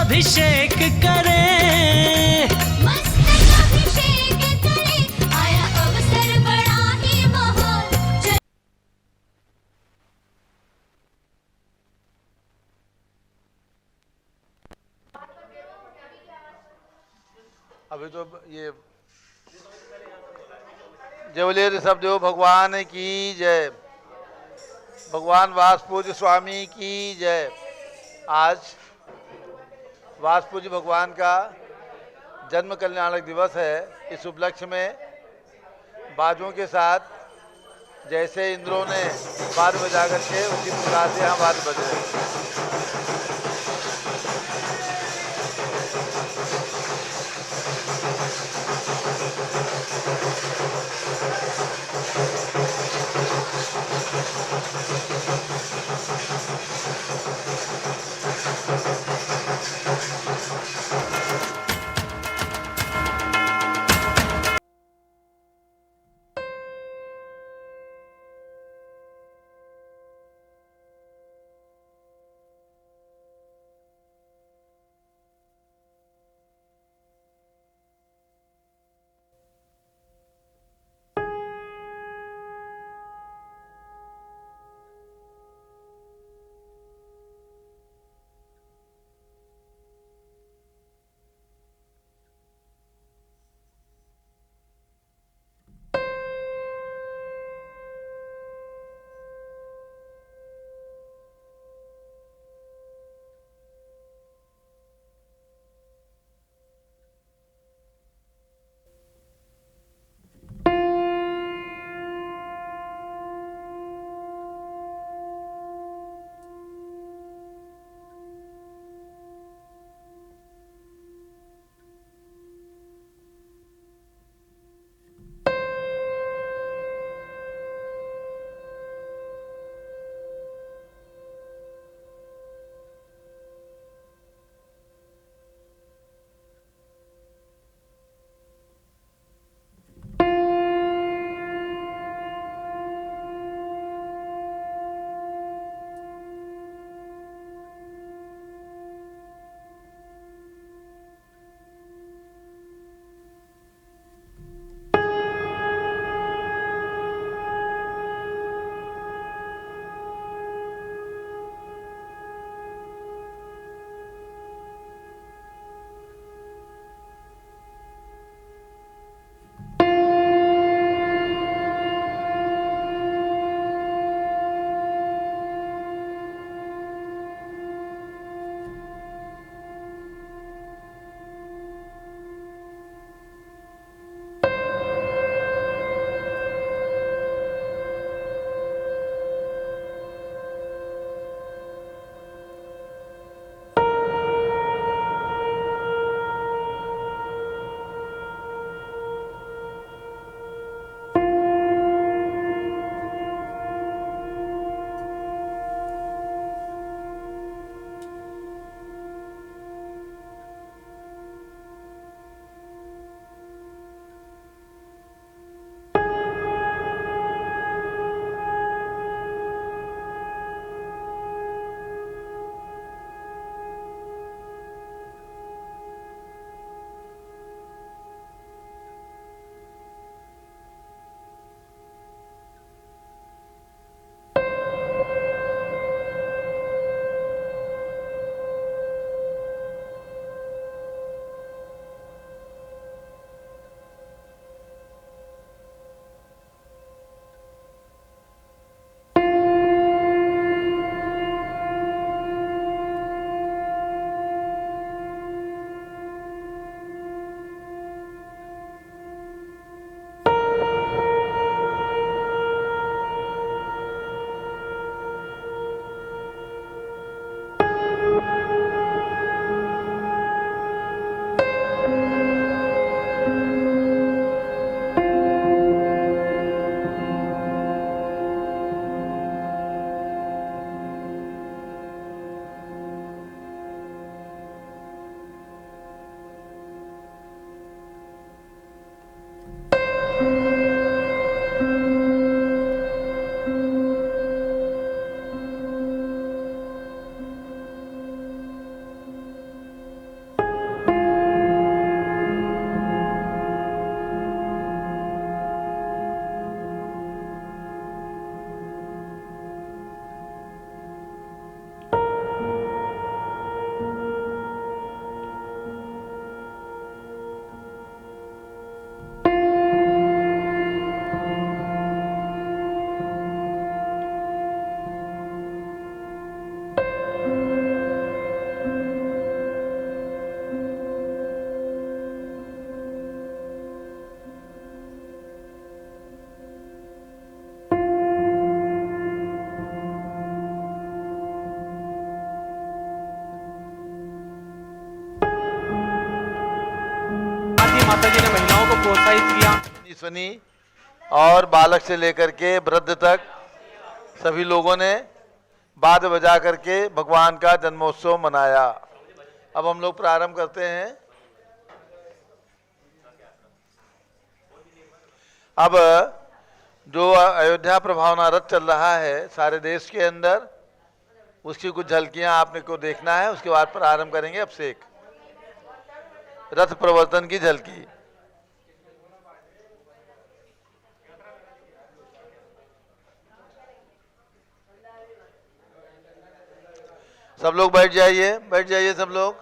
अभिषेक करें, मस्तक अभिषेक करें, आया अवसर बड़ा ही महान। अभी तो ये जय बोलिए ऋषभ देव भगवान की जय, भगवान वासपूज्य स्वामी की जय। आज वासपूज्य भगवान का जन्म कल्याणक दिवस है। इस उपलक्ष्य में बाजों के साथ जैसे इंद्रों ने बाज बजा करके उसी प्रकार से यहाँ बाज बज रहे हैं। प्रोत्साहित किया। सुनी और बालक से लेकर के वृद्ध तक सभी लोगों ने वाद्य बजा करके भगवान का जन्मोत्सव मनाया। अब हम लोग प्रारंभ करते हैं। अब जो अयोध्या प्रभावना रथ चल रहा है सारे देश के अंदर, उसकी कुछ झलकियां आपने को देखना है। उसके बाद प्रारंभ करेंगे अभिषेक, रथ प्रवर्तन की झलकी। सब लोग बैठ जाइए, बैठ जाइए सब लोग,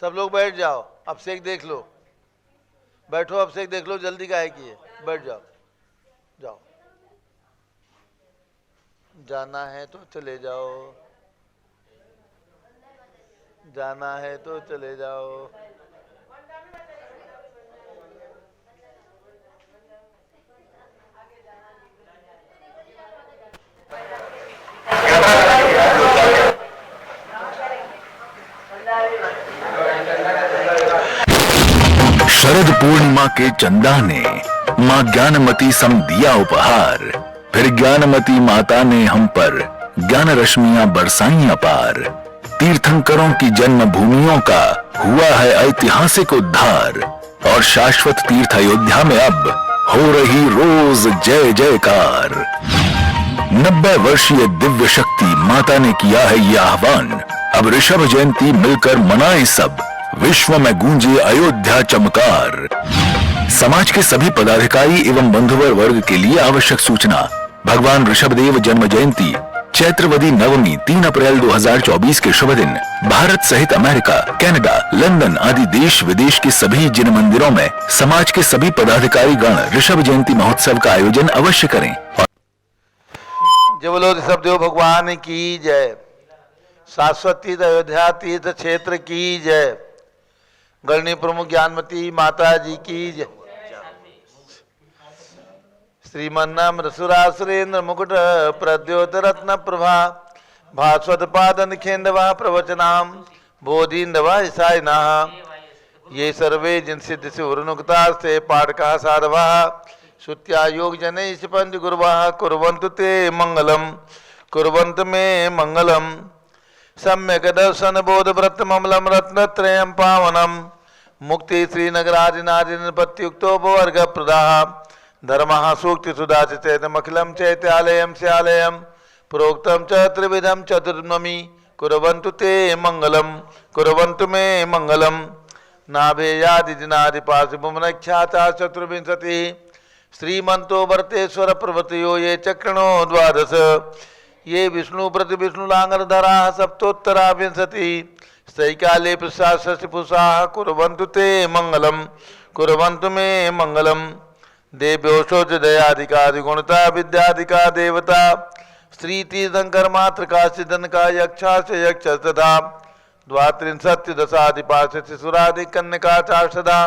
सब लोग बैठ जाओ। अभिषेक देख लो, बैठो, अभिषेक देख लो, जल्दी काहे की है, बैठ जाओ, जाओ। जाना है तो चले जाओ, जाना है तो चले जाओ। शरद पूर्णिमा के चंदा ने माँ ज्ञानमती सम दिया उपहार, फिर ज्ञानमती माता ने हम पर ज्ञान रश्मियां बरसाई अपार। तीर्थंकरों की जन्म भूमियों का हुआ है ऐतिहासिक उद्धार, और शाश्वत तीर्थ अयोध्या में अब हो रही रोज जय जयकार। 90 वर्षीय दिव्य शक्ति माता ने किया है ये आह्वान, अब ऋषभ जयंती मिलकर मनाए सब, विश्व में गूंजे अयोध्या चमकार। समाज के सभी पदाधिकारी एवं बंधुवर वर्ग के लिए आवश्यक सूचना। भगवान ऋषभदेव जन्म जयंती चैत्रवदी नवमी 3 अप्रैल 2024 के शुभ दिन भारत सहित अमेरिका, कनाडा, लंदन आदि देश विदेश के सभी जिन मंदिरों में समाज के सभी पदाधिकारी गण ऋषभ जयंती महोत्सव का आयोजन अवश्य करें। जय बोलो ऋषभदेव भगवान की जय। शाश्वत तीर्थ अयोध्या तीर्थ क्षेत्र की जय। गणनी प्रमुख ज्ञानमती माता जी की जय। श्रीमन्नाम रसुरा सुरेंद्र मुकुट प्रद्योत रत्न प्रभा भास्वत पादन खेन्दवा प्रवचनाम बोधिन्दवा ईसाइना। ये सर्वे जिन सिद्ध से उरुनुक्ता से पाठका साधवा श्रुत्या योग जने पंच गुरुवा कुर्वन्तु ते मंगलम, कुर्वन्तु मे मंगलम। सम्यक दर्शन बोध व्रत ममलम रत्नत्रयं पावनम, मुक्ति श्रीनगरादिनादिनपत्युक्तो वर्ग प्रदा धर्मः सूक्ति सुधाच चैतमखिलम चैत्यालयम स्यालयम प्रोक्तम च त्रिविधम चतुर्नमी कुर्वन्तु ते मंगलम, कुर्वन्तु मे मंगलम। नाभेयादि दिनादि पार्श्वमुमनख्याता चतुर्विंशति श्रीमंतो वर्तेश्वर प्रवृत्तियो ये चक्रणो द्वादश। ये विष्णु प्रति विष्णुलांगर धरा सप्तोत्तरा विंशति सैकाले पुषा कुर्वन्तु ते मंगलम, कुर्वन्तु मे मंगलम। देव्योषोच दयादिकादिगुणता विद्यादिका देवता स्त्री तीर्थंकर मातृका सिद्धन का यक्षा से यक्ष तथा द्वात्रिंशत्य दशाधिपाश सुरादि कन्यका चार्षदा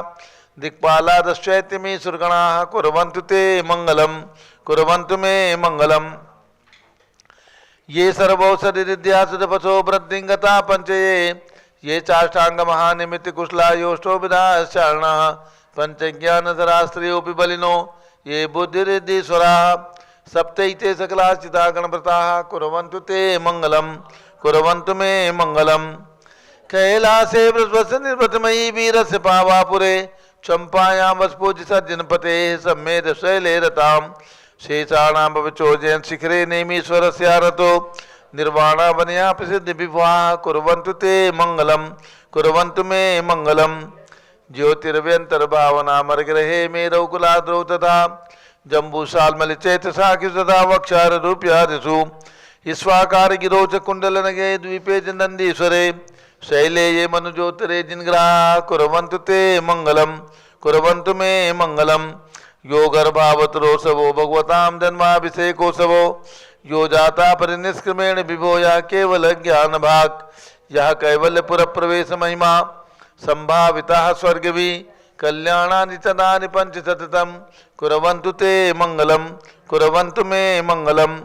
दिक्पाला दश्चैत्यमी सुरगणा कुर्वन्तु ते मंगलम, कुर्वन्तु मे मंगलम। ये सर्वौषधि विद्यासुदपसो वृद्धिंगता पंचये ये चाष्टांग महानिमित्त कुशला योष्टो विधाश्चारण पंचज्ञान सरास्त्रियोपि बलिनो ये बुद्धिरिद्धीश्वरा सप्तैते सकलाश्चिता गणव्रता कुर्वन्तु ते मंगलम, कुर्वन्तु मे मंगलम। कैलासे वृषभस्य निर्वृतमयी वीरस्य पावापुरे चंपायां वसपूज्य सज्जनपते सम्मेद शैले रताम शेषाणां भवचोजयन् शिखरे नेमीश्वरस्य रतो निर्वाणा वनया प्रसिद्ध विवाह कुर्वन्तु ते मंगलम, कुर्वन्तु मे मंगलम। ज्योतिर्व्यंतर्भावना मर्ग्रहे मेरौकुलाद्रौ तथा जम्बूशालमल चैतसाखि सदा वक्षार रूप्यादिषु ईश्वाकार गिरो च कुंडलनगे द्वीपे च नंदीश्वरे शैले ये मनुज्योतिरे जिनग्रहा कुर्वन्तु ते मंगलम, कुर्वन्तु मे मंगलम। यो गर्भावतरोत्सवो भगवतां जन्माभिषेकोत्सवो यो जाता परिनिष्क्रमेण विभो या केवल ज्ञान भाग यह कैवल्यपुर प्रवेश महिमा संभाविता स्वर्गवी कल्याणानि चनानि पंच सततम कुर्वन्तु ते मंगलम, कुर्वन्तु मे मंगलम।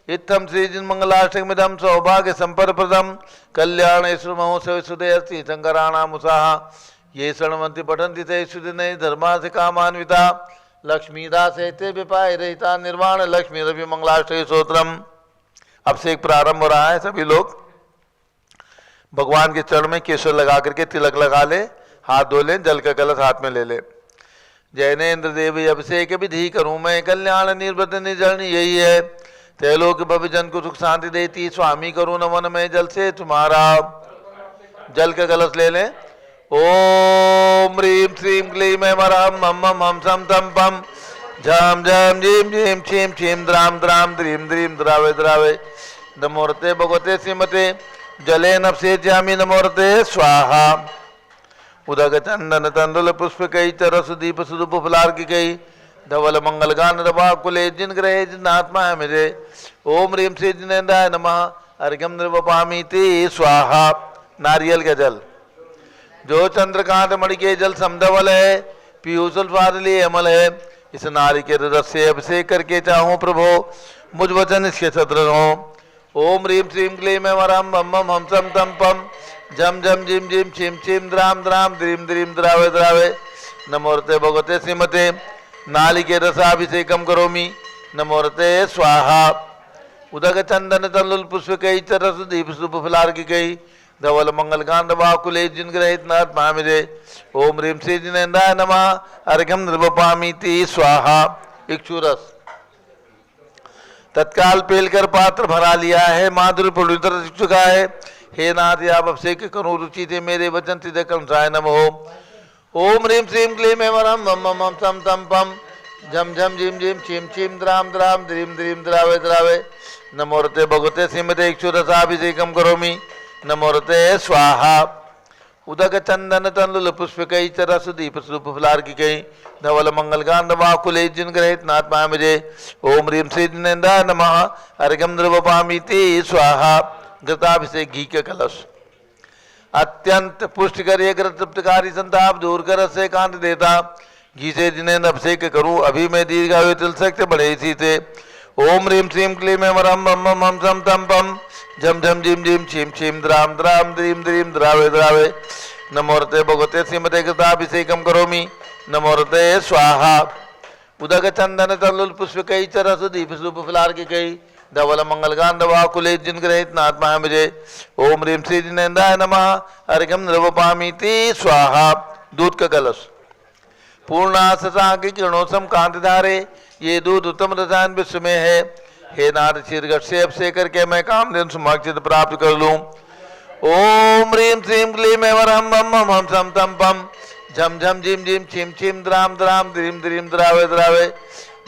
इत्थं श्रीजिन्मंगलाष्टकमिदं सौभाग्य संपदप्रदं कल्याणेश्वर महोत्सव सुदयस्ति शंकराणामुत्साह ये शृण्वन्ति पठन्ति ते सुदिने धर्मार्थ कामान्विता लक्ष्मीदास ते विपाय रहिता निर्वाण लक्ष्मी रवि मंगलाष्टक स्तोत्रम। अब से एक प्रारंभ हो रहा है। सभी लोग भगवान के चरण में केसर लगा करके तिलक लगा ले, हाथ धो ले, जल का कलश हाथ में ले ले। जैनेन्द्र देवी अभिषेक विधि करूं मैं कल्याण निर्वृत निर्जन यही है। तैलोक भविजन को सुख शांति देती स्वामी करूं नमन में जल से तुम्हारा। जल का कलश ले लें। ओम ह्रीं श्रीं क्लीं ऐं वरहं मम मम हम सम तम पम झम झम झीम झीम छीम छीम द्राम द्राम द्रीम द्रीम द्रावे द्रावे। नमोरते भगवते श्रीमते जले नपसेच्यामि नमोरते स्वाहा। उदक चंदन तंदुल पुष्प कई तरस दीप सुदुप फुलार की कई धवल मंगल गान रवा कुले जिन ग्रहे जिनात्मा है मेरे। ओम ह्रीं श्री जिनेन्द्राय नमः अर्घ्यम निर्वपामि ते स्वाहा। नारियल का जल जो चंद्रकांत मणि के जल समधवल है पीयूष लिए अमल है। इस नारी के रस से अभिषेक करके चाहूं प्रभो मुझ वचन इसके छत्र हो। ओम ह्रीं श्रीं क्लीं ऐं वरहं मम मम हम सम तम पम झम झम झिम झिम छिम छिम द्राम द्राम द्रीम द्रीम द्रावे द्रावे। नमोरते भगवते श्रीमते नालिके रसाभिषेकम करोमि नमोरते स्वाहा। उदक चंदन तल्लुल पुष्प कई चरस दीप सुप फुलार की कई धवल मंगल कांड वाकुले जिन ग्रहित नाथ महामिरे। ओम ह्रीं श्री जिनेन्द्राय नमः अर्घ्यम निर्वपामि ते स्वाहा। इक्षुरस तत्काल पेलकर पात्र भरा लिया है, माधुर्य पवित्र चुका है। हे नाथ आप अभिषेक करूं रुचि थे मेरे वचन सिद्ध कंसाय नमो। ओम ह्रीं श्रीं क्लीं ऐं वरहं मम मम हम सम तम पम झम झम झिम झिम छीम छीम द्राम द्राम द्रीम द्रीम द्रावे द्रावे। नमोरते भगवते श्रीमते इक्षुरसाभिषेकम करोमि नमोरते स्वाहा। उदक चंदन तंदुल पुष्प कई चरस दीप सुप फुलार की कई धवल मंगल गांड वाकुले जिन ग्रहित नाथ महामिरे। ओम ह्रीं श्री जिनेन्द्राय नमः अर्घ्यम निर्वपामि ते स्वाहा। घृताभिषेक घी के कलश अत्यंत पुष्ट कर तृप्तकारी संताप दूर कर से कांत देता। घी से जिन्हें अभिषेक करूं अभी मैं दीर्घायु तिल सकते बड़े इसी थे। ओम ह्रीं श्रीं क्लीं ऐं वरहं मम मम हम सम तम पम झम झम झिम झिम छीम छीम द्राम द्राम द्रीम द्रीम द्रावे द्रावे। नमोरते भगवते श्रीमते कृताभिषेकम करोमि नमोरते स्वाहा। उदक चंदन तल्लुल पुष्प कई चरस दीप सुप फुलार की कई धवल मंगल गांड वाकुले जिन ग्रहित नाथ महामिरे। ओम ह्रीं श्री जिनेन्द्राय नमः अर्घ्यम निर्वपामि ते स्वाहा। दूध का कलश पूर्णा शशांक किरणोत्सम कांत धारे ये दूध उत्तम रसायन विश्व में है। हे नाथ शीर्घट से अभिषेक करके मैं कामधेनु सुमोक्षित प्राप्त कर लूं। ओम ह्रीं श्रीं क्लीं ऐं वरहं मम मम हम सम तम पम झम झम झिम झिम छिम छिम द्राम द्राम द्रीम द्रीम द्रावे द्रावे।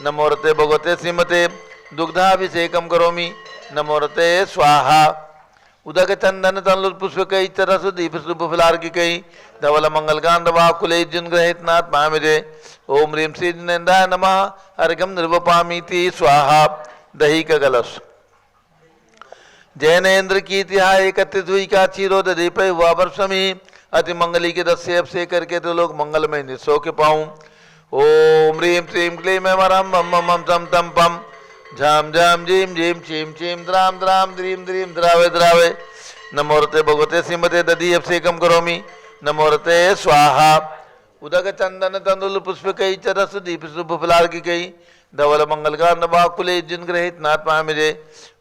नमोरते भगवते श्रीमते दुग्धाभिषेकम करोमि नमोरते स्वाहा। उदक चंदन तल्लुल पुष्प कई चरस दीप सुप फुलार की कई धवल मंगल कांड वाकुले जिन ग्रहित नाथ महामिरे। ओम ह्रीं श्री जिनेन्द्राय नमः अर्घ्यम निर्वपामि ते स्वाहा। दही का कलश जैनेन्द्र की तिहाई 31 हुई का क्षीरो दीप हुआ वर्षमी अति मंगली के दस से अभिषेक करके तो लोग मंगल में निस्सो के पाऊं। ओम ह्रीं श्रीं क्लीं ऐं वरहं मम मम हम सम तम पम झम झम झीम झीम छीम छीम द्राम द्राम द्रीम द्रीम द्रावे द्रावे। नमोरते भगवते श्रीमते दधि अभिषेकम करोमि नमोरते स्वाहा। उदक चंदन तंदुल पुष्प कई चरस दीप सुप फुलार की कई धवल मंगल कांड वाकुले जिन ग्रहित नाथ महामिरे।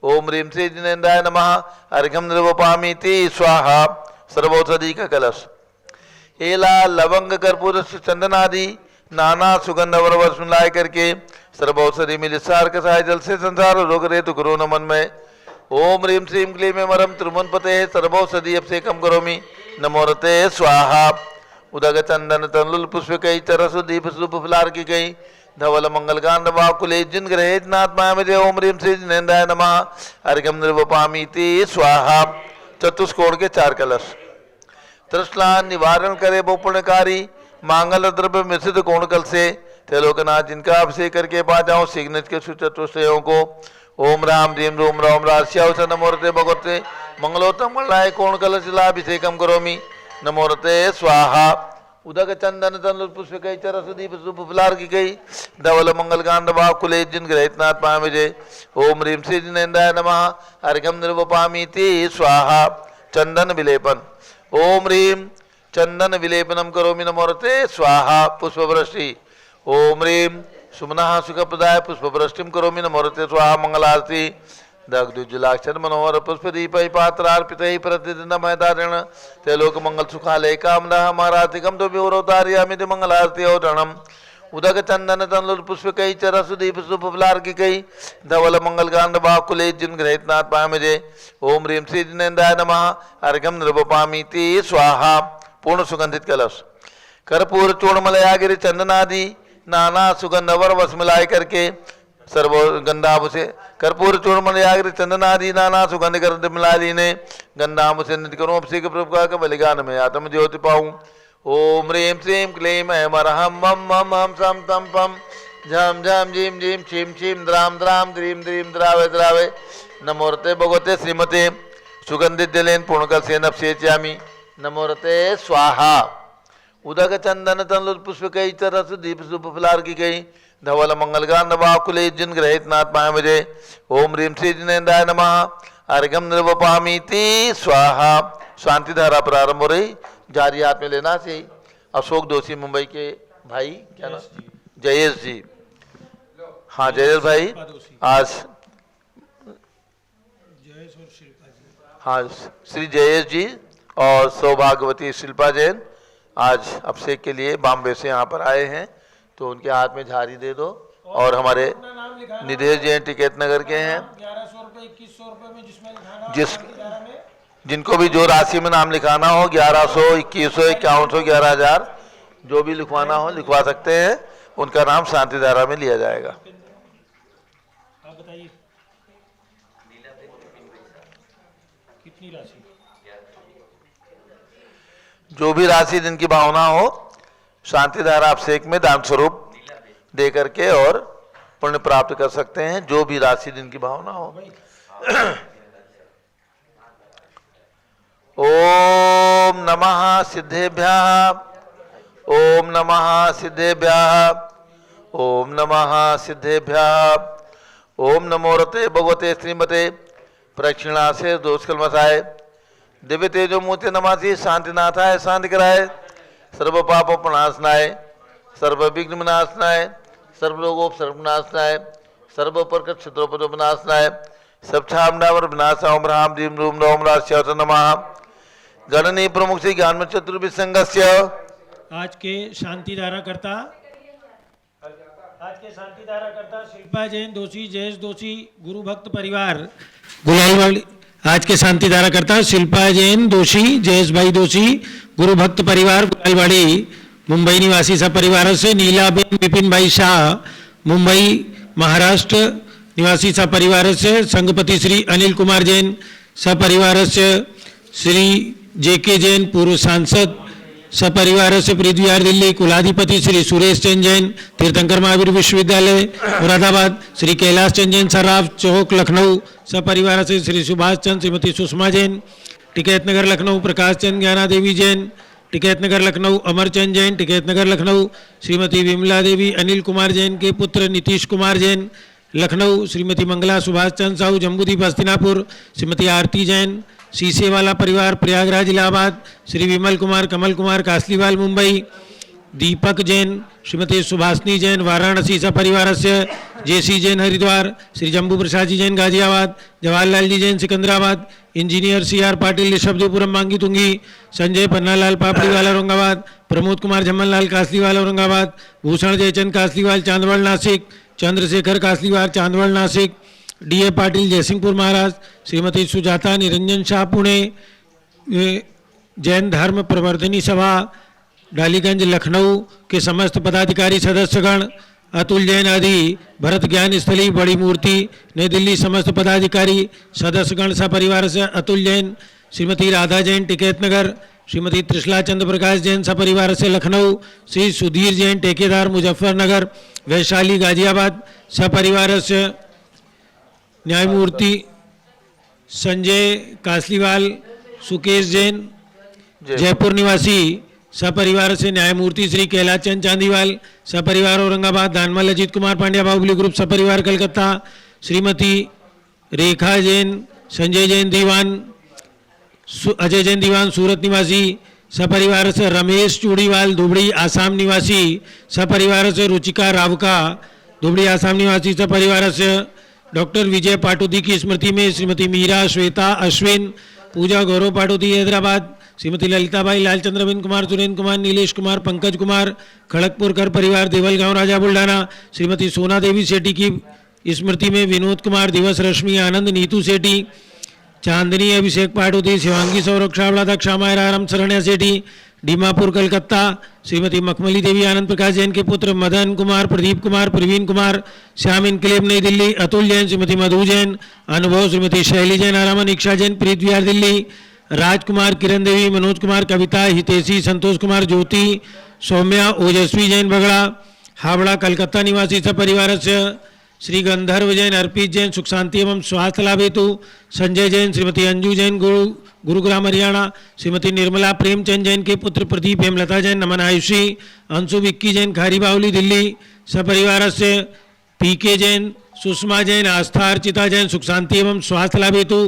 ओम ह्रीं श्री जिनेन्द्राय नमः अर्घ्यम निर्वपामि ते स्वाहा। सर्वौषधि का कलश एला लवंग कर्पूर चंदन आदि नाना सुगंध अवर मिलाए करके सर्वौषधि मिल सार कसाय जल से संसार रोग रेतु करो नमन में। ओम ह्रीं श्रीं क्लीं ऐं वरहं त्रिमुनपते सर्वौषधि अभिषेकम करोमि नमोरते स्वाहा। उदक चंदन तल्लुल पुष्प कई चरस दीप सुप फुलार की कई धवल मंगल कांड वाकुले जिन ग्रहित नाथ महामिरे। ओम ह्रीं श्री जिनेन्द्राय नमः अर्घ्यम निर्वपामि ते स्वाहा। चतुष्कोण के 4 कलश तृष्णा निवारण करे वो पुण्यकारी मांगल द्रव्य मिश्रित कोण कल से त्रिलोकनाथ जिनका अभिषेक करके पा जाऊं सिग्नेच के सुचतुष्टयों को। ओम राम ह्रीं रोम राम राश्यावस नमोरते भगवते मंगलोत्तम मंगलाय कोण कलश अभिषेकम करोमि नमोरते स्वाहा। उदक चंदन तल्लुल पुष्प कई चरस दीप सुप फुलार की कई धवल मंगल कांड वाकुले जिन ग्रहित नाथ महामिरे। ओम ह्रीं श्री जिनेन्द्राय नमः अर्घ्यम निर्वपामि ते स्वाहा। चंदन विलेपन ओम ह्रीं चंदन विलेपनम करोमि नमोरते स्वाहा पुष्पवृष्टि। ओम ह्रीं सुमनः सुखप्रदाय पुष्पवृष्टिम करोमि नमोरते स्वाहा। मंगलारती दग्धुज्जलाक्षर मनोहर पुष्पदीपै पात्रार्पितैः प्रतिदिनमः दारेण त्रैलोक मंगल सुखालय कामनाः महारातिकं तो विवरोतार्यामि मंगलारती औरणम् उदक चंदन तंदुल पुष्पकै च रसदीप सुफलार्किकै धवल मंगलकांड बाकुले जिन ग्रहितनाथ पामिजे। ओम ह्रीं श्री जिनेन्द्राय नमः अर्घ्यं निर्वपामीति स्वाहा। पूर्ण सुगंधित कलश कर्पूर चूर्णमलयागिरि चंदनादि नाना सुगंध वर वस मिलाए करके सर्व गंधाभ से कर्पूर चूर्णमलयागिरि चंदनादि नाना सुगंध कर मिला लीने गंधाभ से नित्य करूँ अपसी के प्रभु का बलिदान में आत्म ज्योति पाऊँ। ओम ह्रीं श्रीं क्लीं ऐं अरहं मम मम हम सम तम पम झम झम झीम झीम छीम छीम द्राम द्राम द्रीं द्रीं द्रावे द्रावे नमोरते भगवते श्रीमते सुगंधित जलेन पूर्णकलसेन अभिषेचयामि नमोरते स्वाहा। उदक चंदन तंदुल पुष्पकै च रस दीप सुफलार्किकै धवल मंगलकांड बाकुले जिन ग्रहितनाथ पामिजे। ओम ह्रीं श्री जिनेन्द्राय नमः अर्घ्यं निर्वपामीति स्वाहा। शांति धारा प्रारंभ हो रही, जारी हाथ में लेना से अशोक दोषी मुंबई के भाई क्या नाम जयेश जी। हाँ जयेश भाई आज हाँ श्री जयेश जी और सौभाग्यवती शिल्पा जैन आज अभिषेक के लिए बॉम्बे से यहाँ पर आए हैं, तो उनके हाथ में झाड़ी दे दो। और हमारे निधेश जैन टिकैत नगर के हैं, 1100 रुपये 2100 रुपये में जिसमें लिखाना जिस जिनको भी जो राशि में नाम लिखाना हो 1100 2100 5100 11,000 जो भी लिखवाना हो लिखवा सकते हैं, उनका नाम शांतिधारा में लिया जाएगा। आप बताइए कितनी राशि? जो भी राशि जिनकी भावना हो शांतिधारा अभिषेक में दान स्वरूप दे करके और पुण्य प्राप्त कर सकते हैं, जो भी राशि जिनकी भावना हो। ओम नमः सिद्धेभ्यः ओम नमः सिद्धेभ्यः ओम नमः सिद्धेभ्यः। ओम नमोरते भगवते श्रीमते प्रक्षिणा से दोष कलमसाय दिव्य तेजो मूर्ति नमासी शांतिनाथाय शांति कराय सर्व पाप प्रणाशनाय सर्व विघ्न विनाशनाय सर्व रोगोप सर्वनाशनाय सर्व प्रकट क्षत्रोपनाशनाय सब छामडावर विनाश ओम राम रीम रूम रोम राश्य नमः। गणनी प्रमुख से ज्ञान में चतुर्विसंगस्य आज के शांतिधारा करता शिल्पा जैन दोषी जयेश दोषी गुरु भक्त परिवार गुलालवाड़ी। आज के शांतिधारा करता शिल्पा जैन दोषी जयेश भाई दोषी गुरु भक्त परिवार गुलालवाड़ी मुंबई निवासी सपरिवार से नीलाबेन विपिन भाई शाह मुंबई महाराष्ट्र निवासी सपरिवार से संघपति श्री अनिल कुमार जैन सपरिवार से श्री जेके जैन पूर्व सांसद सपरिवार से पृथ्वीहार दिल्ली कुलाधिपति श्री सुरेश चंद जैन तीर्थंकर महावीर विश्वविद्यालय मुरादाबाद श्री कैलाश चंद जैन सराफ चौक लखनऊ सपरिवार से श्री सुभाष चंद श्रीमती सुषमा जैन टिकैत नगर लखनऊ प्रकाश चंद ज्ञाना देवी जैन टिकैत नगर लखनऊ अमरचंद जैन टिकैत नगर लखनऊ श्रीमती विमला देवी अनिल कुमार जैन के पुत्र नीतीश कुमार जैन लखनऊ श्रीमती मंगला सुभाष चंद साहू जम्बूदीप हस्तिनापुर श्रीमती आरती जैन सीसेवाला परिवार प्रयागराज इलाहाबाद श्री विमल कुमार कमल कुमार कासलीवाल मुंबई दीपक जैन श्रीमती सुभाषनी जैन वाराणसी सपरिवार से जेसी जैन हरिद्वार श्री जम्बू प्रसाद जी जैन गाजियाबाद जवाहरलाल जी जैन सिकंदराबाद इंजीनियर सीआर पाटिल ऋषभदेवपुरम मांगी तुंगी संजय पन्नालाल पापड़ीवाल औरंगाबाद प्रमोद कुमार झम्मनलाल कासलीवाल औरंगाबाद भूषण जयचंद कासलीवाल चांदवड़ नासिक चंद्रशेखर कासलीवाल चांदवड़ नासिक डीए पाटिल जयसिंहपुर महाराज श्रीमती सुजाता निरंजन शाह पुणे जैन धर्म प्रवर्धनी सभा डालीगंज लखनऊ के समस्त पदाधिकारी सदस्यगण अतुल जैन आदि भरत ज्ञान स्थली बड़ी मूर्ति नई दिल्ली समस्त पदाधिकारी सदस्यगण सपरिवार से अतुल जैन श्रीमती राधा जैन टिकैत नगर श्रीमती त्रिशला चंद्र प्रकाश जैन सपरिवार से लखनऊ श्री सुधीर जैन ठेकेदार मुजफ्फरनगर वैशाली गाजियाबाद सपरिवार से न्यायमूर्ति संजय कासलीवाल सुकेश जैन जयपुर निवासी सपरिवार से न्यायमूर्ति श्री कैलाश चंद चांदीवाल सपरिवार औरंगाबाद दानमल अजीत कुमार पांड्या बाहुबली ग्रुप सपरिवार कलकत्ता श्रीमती रेखा जैन संजय जैन दीवान अजय जैन दीवान सूरत निवासी सपरिवार से रमेश चूड़ीवाल धुबड़ी आसाम निवासी सपरिवार से रुचिका रावका धुबड़ी आसाम निवासी सपरिवार से डॉक्टर विजय पाटोदी की स्मृति में श्रीमती मीरा श्वेता अश्विन पूजा गौरव पाटोदी हैदराबाद श्रीमती ललिताबाई लालचंद्रबिन कुमार सुरेंद्र कुमार नीलेश कुमार पंकज कुमार खड़गपुरकर परिवार देवलगांव राजा बुल्ढाना श्रीमती सोना देवी सेठी की स्मृति में विनोद कुमार दिवस रश्मि आनंद नीतू सेठी चांदनी अभिषेक पाटोदी शिवांगी सौरभ छावड़ा तक श्यामाराम शरण्या सेठी डीमापुर कलकत्ता श्रीमती मखमली देवी आनंद प्रकाश जैन के पुत्र मदन कुमार प्रदीप कुमार प्रवीण कुमार श्याम इनकलेब नई दिल्ली अतुल जैन श्रीमती मधु जैन अनुभव श्रीमती शैली जैन आरामन इक्षा जैन प्रीत विहार दिल्ली राजकुमार किरण देवी मनोज कुमार कविता हितेशी संतोष कुमार ज्योति सौम्या ओजस्वी जैन बगड़ा हावड़ा कलकत्ता निवासी सपरिवार से श्री गंधर्व जैन अर्पित जैन सुख शांति एवं स्वास्थ्य लाभ हेतु संजय जैन श्रीमती अंजू जैन गुरुग्राम हरियाणा श्रीमती निर्मला प्रेमचंद जैन के पुत्र प्रदीप हेमलता जैन नमन आयुषी अंशु विक्की जैन खारी बावली दिल्ली सपरिवार से पीके जैन सुषमा जैन आस्था अर्चिता जैन सुख शांति एवं स्वास्थ्य लाभ हेतु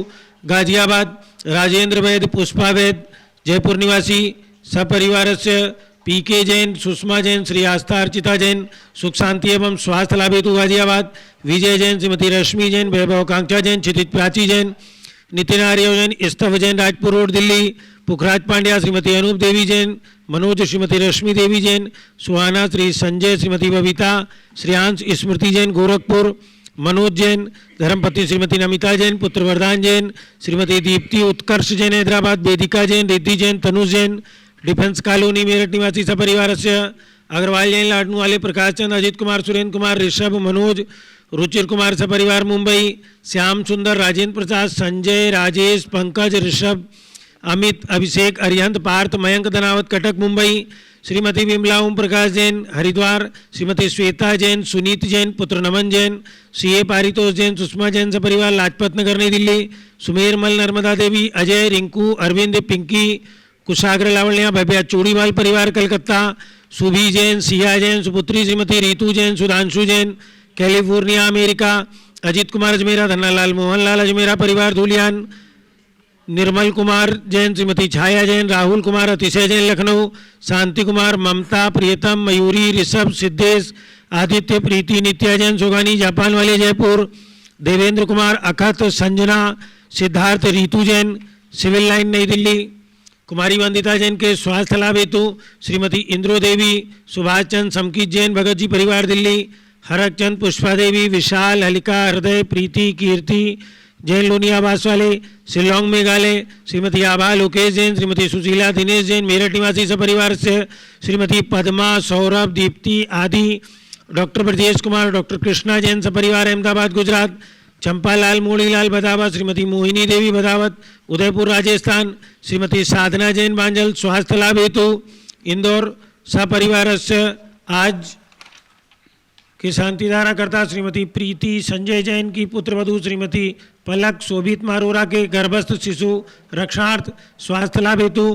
गाजियाबाद राजेंद्र वैद पुष्पा वैद जयपुर निवासी सपरिवार से पीके जैन सुषमा जैन श्री आस्था अर्चिता जैन सुख शांति एवं स्वास्थ्य लाभ हेतु गाजियाबाद विजय जैन श्रीमती रश्मि जैन वैभव कांक्षा जैन क्षितिज प्राची जैन नितिन आर्य जैन स्तव जैन राजपुर रोड दिल्ली पुखराज पांड्या श्रीमती अनूप देवी जैन मनोज श्रीमती रश्मि देवी जैन सुहाना श्री संजय श्रीमती बबीता श्रेयांश स्मृति जैन गोरखपुर मनोज जैन धर्मपत्नी श्रीमती नमिता जैन पुत्र वरदान जैन श्रीमती दीप्ति उत्कर्ष जैन हैदराबाद वेदिका जैन रिद्धि जैन तनुज जैन डिफेंस कॉलोनी मेरठ निवासी सपरिवार से अग्रवाल जैन लाडनू वाले प्रकाश चंद अजित कुमार सुरेंद्र कुमार ऋषभ मनोज रुचिर कुमार सपरिवार मुंबई श्याम सुंदर राजेंद्र प्रसाद संजय राजेश पंकज ऋषभ अमित अभिषेक अरिहंत पार्थ मयंक धनावत कटक मुंबई श्रीमती विमला ओम प्रकाश जैन हरिद्वार श्रीमती श्वेता जैन सुनीत जैन पुत्र नमन जैन सीए पारितोष जैन सुषमा जैन सपरिवार लाजपत नगर नई दिल्ली सुमेर मल नर्मदा देवी अजय रिंकू अरविंद पिंकी कुशाग्र लावण्या भव्या चूड़ीवाल परिवार कलकत्ता सुभी जैन सिया जैन सुपुत्री श्रीमती रितु जैन सुधांशु जैन कैलिफोर्निया अमेरिका अजित कुमार अजमेरा धन्नालाल मोहनलाल अजमेरा परिवार धुलियान निर्मल कुमार जैन श्रीमती छाया जैन राहुल कुमार अतिशय जैन लखनऊ शांति कुमार ममता प्रियतम मयूरी ऋषभ सिद्धेश आदित्य प्रीति नित्या जैन सुगानी जापान वाले जयपुर देवेंद्र कुमार अखत संजना सिद्धार्थ रितु जैन सिविल लाइन नई दिल्ली कुमारी वंदिता जैन के स्वास्थ्य लाभ हेतु श्रीमती इंद्रो देवी सुभाष चंद समकीत जैन भगत जी परिवार दिल्ली हरक चंद पुष्पा देवी विशाल हलिका हृदय प्रीति कीर्ति जैन लोनी आवास वाले शिलोंग मेघालय श्रीमती आभा लोकेश जैन श्रीमती सुशीला दिनेश जैन मेरठ निवासी सपरिवार से श्रीमती पद्मा सौरभ दीप्ति आदि डॉक्टर ब्रजेश कुमार डॉक्टर कृष्णा जैन सपरिवार अहमदाबाद गुजरात चंपालाल मोड़ीलाल बदावत श्रीमती मोहिनी देवी बदावत उदयपुर राजस्थान श्रीमती साधना जैन बांजल स्वास्थ्य लाभ हेतु इंदौर सपरिवार से आज की शांतिधारा करता श्रीमती प्रीति संजय जैन की पुत्रवधू श्रीमती पलक शोभित मारोरा के गर्भस्थ शिशु रक्षार्थ स्वास्थ्य लाभ हेतु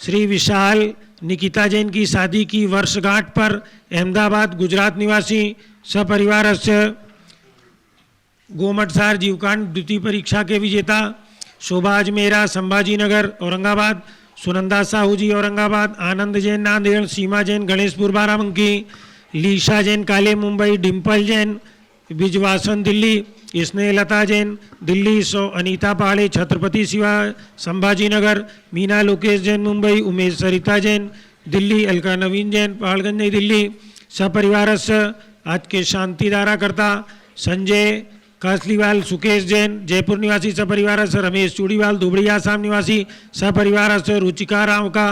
श्री विशाल निकिता जैन की शादी की वर्षगांठ पर अहमदाबाद गुजरात निवासी सपरिवार से गोमटसार जीवकांड द्वितीय परीक्षा के विजेता शोभा अजमेरा संभाजी नगर औरंगाबाद सुनंदा साहू जी औरंगाबाद आनंद जैन नांदेड़ सीमा जैन गणेशपुर बाराबंकी लीशा जैन काले मुंबई डिम्पल जैन बिजवासन दिल्ली स्नेहलता जैन दिल्ली अनीता पहाड़े छत्रपति शिवा संभाजी नगर मीना लोकेश जैन मुंबई उमेश सरिता जैन दिल्ली अलका नवीन जैन पहाड़गंज नई दिल्ली सपरिवार से आज के शांतिधारा करता संजय कासलीवाल सुकेश जैन जयपुर निवासी सपरिवार से रमेश चूड़ीवाल धुबड़ी आसाम निवासी सपरिवार से रुचिका राव का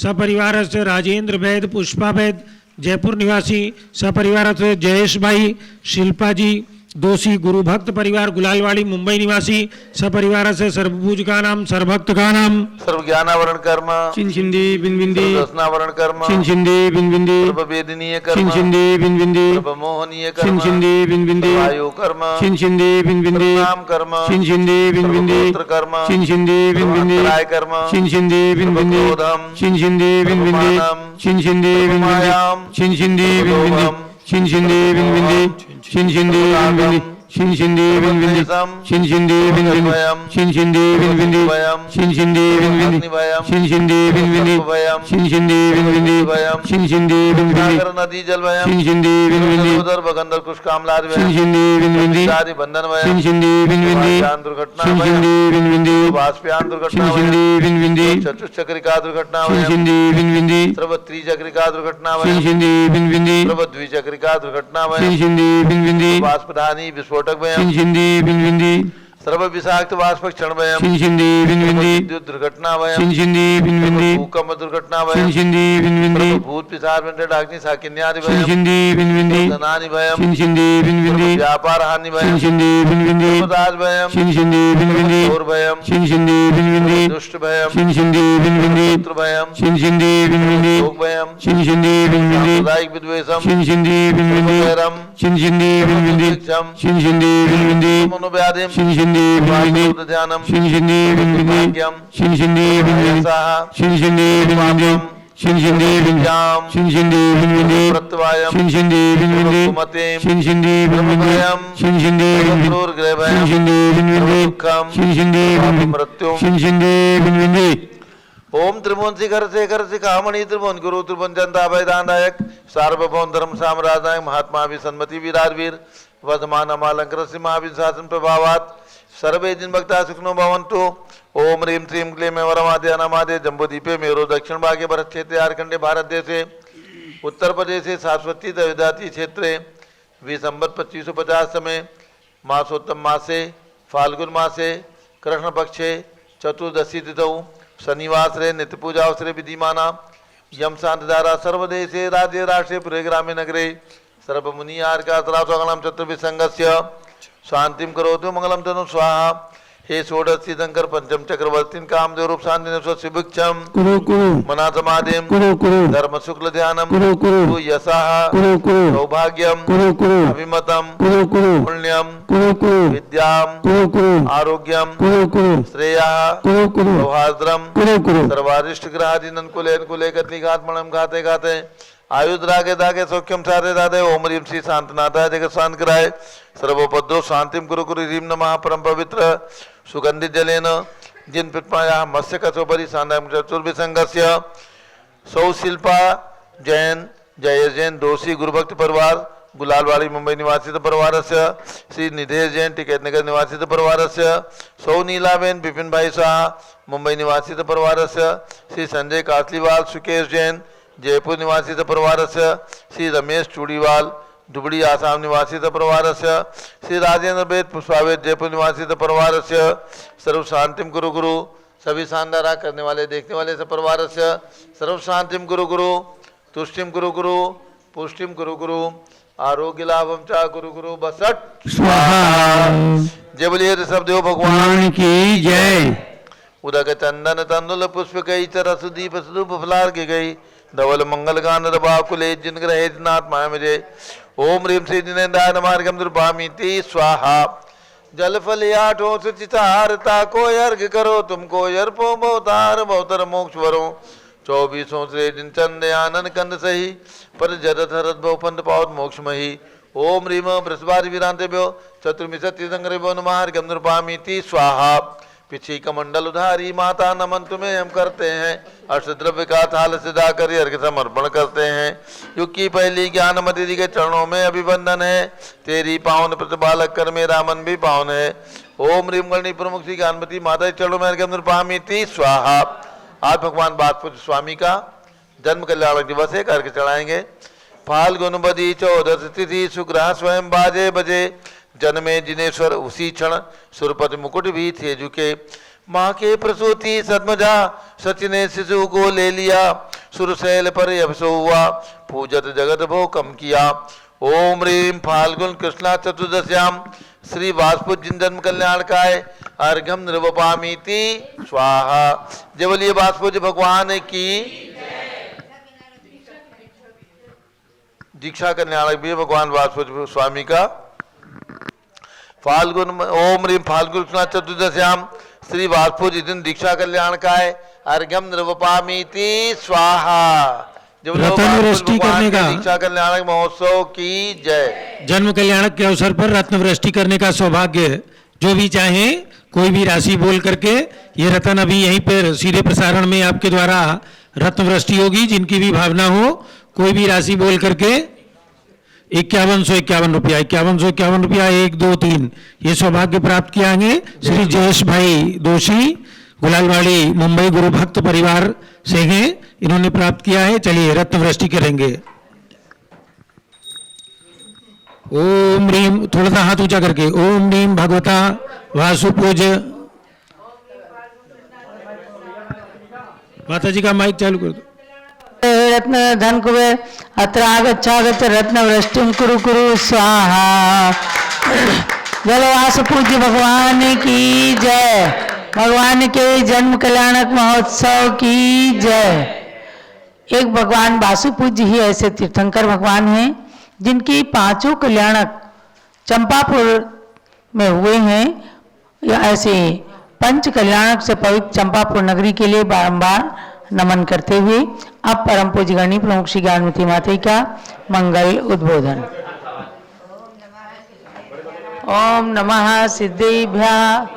सपरिवार से राजेंद्र वैद पुष्पा वैद जयपुर निवासी सपरिवार से जयेश भाई शिल्पा जी दोषी गुरु भक्त परिवार गुलालवाड़ी मुंबई निवासी सपरिवार से सर्वभुज का नाम सर्वभक्त का नाम सर्वज्ञानावरण कर्म चिन्हिंदी बिनबिंदी दर्शनावरण कर्म चिन्हिंदी बिनबिंदी सर्ववेदनीय कर्म चिन्हिंदी बिनबिंदी सर्वमोहनीय कर्म चिन्हिंदी बिनबिंदी वायु कर्म चिन्हिंदी बिनबिंदी नाम कर्म चिन्हिंदी बिनबिंदी सर्वपुत्र कर्म चिन्हिंदी बिनबिंदी राय कर्म चिन्हिंदी बिनबिंदी सर्वक्रोधम चिन्हिंदी बिनबिंदी चिन्हिंदी बिनबिंदी चिन्हिंदी बिनबिंदी चिन्हिंदी बिनबिंदी चिन्हिंदी बिनबिंदी Shin Shindi Vin Vindi Shin Shindi Vin Vindi Shin Shindi Vin Vindi Shin Shindi Vin Vindi Shin Shindi Vin Vindi Shin Shindi Vin Vindi Shin Shindi Vin Vindi सागर नदी जल भयम Shin Shindi Vin Vindi उदर बगंदर कुछ कामलाद Shin Shindi Vin Vindi शादी बंधन Shin भयम Shindi Vin Vindi जान दुर्घटना Shin भयम Shindi Vin Vindi वाष्पयान दुर्घटना Shin भयम Shindi Vin Vindi चतुष्चक्रिका दुर्घटना Shin भयम Shindi Vin Vindi सर्व त्रिचक्रिका दुर्घटना Shin भयम Shindi Vin Vindi सर्व द्विचक्रिका दुर्घटना Shin भयम Shindi Vin Vindi वाष्पधानी विस्फोटक भयम Shin Shindi Vin Vindi सर्व विषाक्त वाष्प क्षण भयम Shin Shindi Vin Vindi विद्युत दुर्घटना भयम Shin Shindi Vin Vindi भूकंप दुर्घटना Shin भयम Shindi Vin Vindi भूत पिशाच में डाग्नि साकिन्यादि Shin भयम Shindi Vin Vindi धनानि भयम Shin Shindi Vin Vindi व्यापार हानि Shin भयम Shindi Vin Vindi दास भयम Shin Shindi Vin Vindi चोर भयम Shin Shindi Vin Vindi दुष्ट भयम Shin Shindi Vin Vindi पुत्र भयम Shin Shindi Vin Vindi लोक भयम Shin Shindi Vin Vindi सामुदायिक विद्वेषम Shin Shindi Vin Vindi भैरम Shin Shindi Vin Vindi Shin Shindi Vin Vindi मनोव्याधिम Shin Shindi Vin Vindi ध्यानम Shin Shindi Vin Vindi Bhagyam Shin Shindi Vin Vindi Sah Shin Shindi Vin Vindi Shin Shindi Vin Vindi ज्ञाम Shin Shindi Vin Vindi प्रत्यवायम Shin Shindi Vin Vindi कुमतिम Shin Shindi Vin Vindi Shin Shindi Vin Vindi क्रूर ग्रह Shin भयम Shindi Vin Vindi दुखम Shin Shindi Vin Vindi मृत्युम Shin Shindi Vin Vindi ओम त्रिभुवन शिखर शेखर शिखामणि त्रिभुवन गुरु त्रिभुवन जनता भयदानदायक सार्वभौम धर्म साम्राज्य महात्मा विसन्मति वीरारवीर वर्धमान अमालंकर महावीर शासन प्रभावात सर्वे दिन भक्ता सुखनो भवन्तु ओम ह्रीं श्रीं क्लीं वरमादे अनामादे जम्बूदीपे मेरो दक्षिण भागे भरत क्षेत्रे झारखंडे भारत देशे उत्तर प्रदेशे शाश्वती दविदाती क्षेत्रे विसंवत 2550 समय मासोत्तम मासे फाल्गुन मासे कृष्ण पक्षे चतुर्दशी तिथौ शनिवासरे नित्य पूजा अवसरे विधिमाना यम शांतिधारा सर्वदेशे राज्य राष्ट्रे पुरे ग्रामे नगरे सर्वमुनि आर्कातरासोगणम चतुर्विसंगस्य शांतिम करोतु मंगलम तनु स्वाहा हे षोडशी शंकर पंचम चक्रवर्तीन कामदेव रूप शांति शिभिक्षम Kuru Kuru मना समाधिम Kuru Kuru धर्म शुक्ल ध्यानम Kuru Kuru यशाह Kuru Kuru Saubhagyam Kuru Kuru अभिमतम Kuru Kuru Punyam Kuru Kuru विद्याम Kuru Kuru आरोग्यम Kuru Kuru श्रेयः Kuru Kuru सौहार्द्रम Kuru Kuru सर्वारिष्ट ग्रहादीन अनुकूले अनुकूले गति घातमणम घाते घाते आयुध रागे दागे सौख्यम साधे दादे ओम ह्रीं श्री शांतनाथाय जगत शांत कराय सर्वोपद्रव शांतिम गुरु गुरु ह्रीं नमः परम पवित्र सुगंधित जलेन जिन पितमाया मत्स्य कसोपरि सांदायम चतुर्विसंगस्य सौ शिल्पा जैन जय जैन दोषी गुरुभक्त परिवार गुलालवाड़ी मुंबई निवासित परिवार से श्री निधेश जैन टिकैत नगर निवासित परिवार से सौ नीलाबेन बिपिन भाई शाह मुंबई निवासित परिवार से श्री संजय कासलीवाल सुकेश जैन जयपुर निवासित परिवार से श्री रमेश चूड़ीवाल दुबड़ी आसाम निवासित परिवार से श्री राजेंद्र वेद पुष्पावेद जयपुर निवासित परिवार से सर्व शांतिम गुरु गुरु सभी शानदारा करने वाले देखने वाले से परिवार से सर्व शांतिम गुरु गुरु तुष्टिम गुरु गुरु पुष्टिम गुरु गुरु आरोग्य लाभम चा गुरु गुरु बसट स्वाहा जय बोलिए ऋषभ देव भगवान भगवान की जय उदक चंदन तंदुल पुष्प कई चरस दीप स्वरूप फलार के गई धवल मंगल गान रबाकुले जिन ग्रहे नाथ माया मुझे ओम ह्रीं श्री जिनेन्द्राय नमार्गम दुर्भामिति स्वाहा जल फल आठों से चितारता को अर्घ करो तुमको अर्पो बहुतार बहुतर मोक्ष वरो 24 श्री दिन चंद आनंद कंद सही पर जरत हरत बहुपंत पावत मोक्ष मही ओम ह्रीम बृहस्पति विरांते भ्यो चतुर्मिशति संग्रह भो नमार्गम दुर्भामिति स्वाहा पिछी कमंडल उधारी माता नमन तुम्हें हम करते हैं अष्टद्रव्य का थाल सिधा कर अर्घ समर्पण करते हैं युग की पहली ज्ञान मति के चरणों में अभिवंदन है तेरी पावन प्रतिपालक कर मेरा मन भी पावन है ओम ह्रीम गणी प्रमुख श्री ज्ञानमती माता के चरणों में अर्घ नृपामिति स्वाहा। आज भगवान बाजपुर स्वामी का जन्म कल्याणक दिवस है, अर्घ चढ़ाएंगे। फाल्गुन बदी चौदस तिथि सुग्रह स्वयं बाजे बजे जन्मे जिनेश्वर उसी क्षण सुरपति मुकुट भी थे झुके माँ के प्रसूति सदमजा सच ने शिशु को ले लिया सुरशैल पर अभिसो हुआ पूजत जगत भो कम किया। ओम ह्रीं फाल्गुन कृष्णा चतुर्दश्याम श्री वासपुर जिन जन्म कल्याण काय अर्घम निर्वपामीति स्वाहा। जय बोलिए वासपुर भगवान की। दीक्षा कल्याण भी भगवान वासपुर स्वामी का फाल्गुन ओम ह्रीं फाल्गुन कृष्णा चतुर्दश्याम श्री वासपुर दिन दीक्षा कल्याण काय अर्घम निर्वपामीति स्वाहा। जब लोग रतन वृष्टि भगवान करने के का दीक्षा कल्याणक महोत्सव की जय। जन्म कल्याणक के अवसर पर रत्न वृष्टि करने का सौभाग्य जो भी चाहे कोई भी राशि बोल करके, ये रतन अभी यहीं पर सीधे प्रसारण में आपके द्वारा रत्न वृष्टि होगी। जिनकी भी भावना हो कोई भी राशि बोल करके 5151 रुपया 5151 रुपया 1 2 3 ये सौभाग्य प्राप्त किएंगे श्री जयेश भाई दोषी गुलालवाड़ी मुंबई गुरु भक्त परिवार से हैं, इन्होंने प्राप्त किया है। चलिए रत्न वृष्टि करेंगे। ओम ह्रीम, थोड़ा सा हाथ ऊंचा करके, ओम ह्रीम भगवता वासुपूज। माता जी का माइक चालू कर दो। रत्न धन कुबेर अत्र आगच्छागच्छ रत्न वृष्टिम कुरु कुरु स्वाहा। जलवास पूज्य भगवान की जय। भगवान के जन्म कल्याणक महोत्सव की जय। एक भगवान वासु पूज्य ही ऐसे तीर्थंकर भगवान हैं जिनकी पांचों कल्याणक चंपापुर में हुए हैं। या ऐसे पंच कल्याणक से पवित्र चंपापुर नगरी के लिए बारंबार नमन करते हुए अब परम पूज्य गणी प्रमुख श्री ज्ञानमती माता का मंगल उद्बोधन। ओम नमः सिद्धेभ्यः